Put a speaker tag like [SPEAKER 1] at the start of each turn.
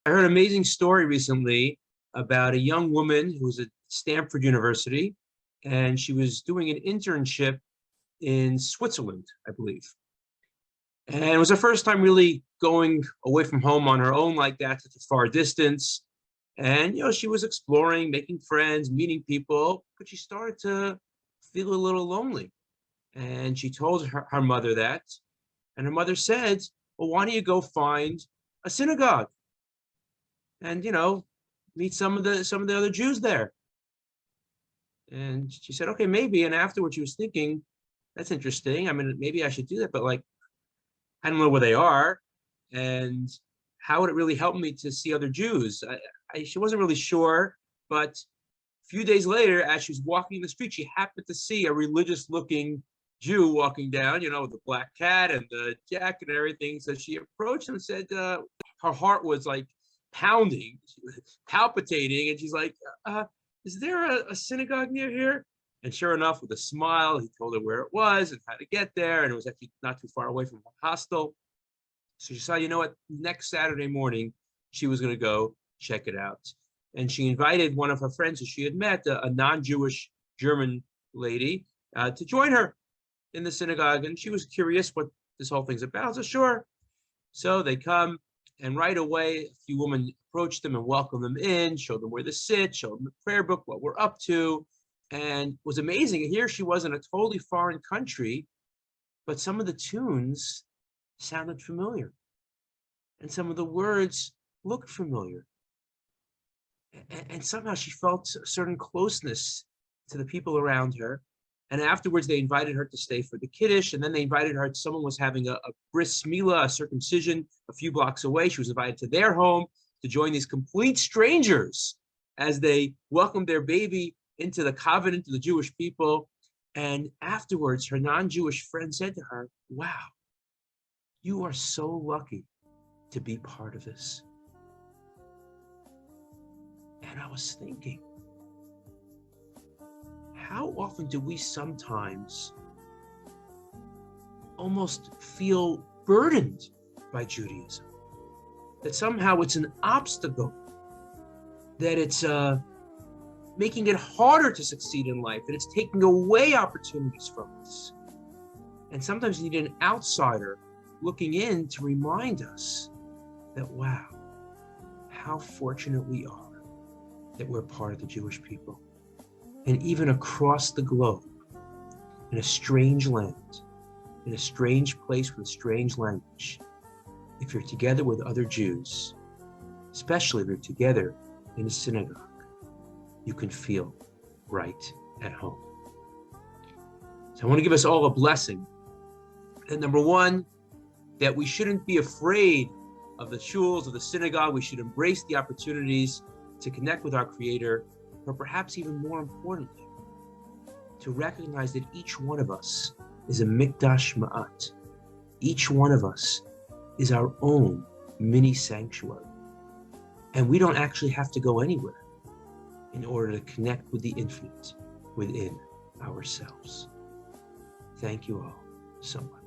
[SPEAKER 1] I heard an amazing story recently about a young woman who was at Stanford University, and she was doing an internship in Switzerland, I believe. And it was her first time really going away from home on her own like that, such a far distance. And, she was exploring, making friends, meeting people, but she started to feel a little lonely. And she told her mother that. And her mother said, well, why don't you go find a synagogue and, meet some of the other Jews there? And she said, okay, maybe. And afterwards she was thinking, that's interesting. I mean, maybe I should do that, but like, I don't know where they are. And how would it really help me to see other Jews? She wasn't really sure, but a few days later, as she was walking the street, she happened to see a religious looking Jew walking down, with the black cat and the jacket and everything. So she approached him and said, her heart was like pounding, palpitating. And she's like, is there a synagogue near here? And sure enough, with a smile, he told her where it was and how to get there. And it was actually not too far away from her hostel. So she said, you know what, next Saturday morning, she was going to go check it out. And she invited one of her friends who she had met, a non-Jewish German lady, to join her in the synagogue. And she was curious what this whole thing's about. So sure. So they come, and right away, a few women approached them and welcomed them in, showed them where to sit, showed them the prayer book, what we're up to. And it was amazing. Here she was in a totally foreign country, but some of the tunes sounded familiar. And some of the words looked familiar. And somehow she felt a certain closeness to the people around her. And afterwards, they invited her to stay for the Kiddush. And then they invited her, someone was having a bris milah, a circumcision, a few blocks away. She was invited to their home to join these complete strangers as they welcomed their baby into the covenant of the Jewish people. And afterwards, her non-Jewish friend said to her, wow, you are so lucky to be part of this. And I was thinking, how often do we sometimes almost feel burdened by Judaism? That somehow it's an obstacle, that it's making it harder to succeed in life, that it's taking away opportunities from us. And sometimes you need an outsider looking in to remind us that, wow, how fortunate we are that we're part of the Jewish people. And even across the globe, in a strange land, in a strange place with a strange language, if you're together with other Jews, especially if you're together in a synagogue, you can feel right at home. So I want to give us all a blessing. And number one, that we shouldn't be afraid of the shuls, of the synagogue. We should embrace the opportunities to connect with our Creator, but perhaps even more importantly, to recognize that each one of us is a mikdash ma'at. Each one of us is our own mini sanctuary. And we don't actually have to go anywhere in order to connect with the infinite within ourselves. Thank you all so much.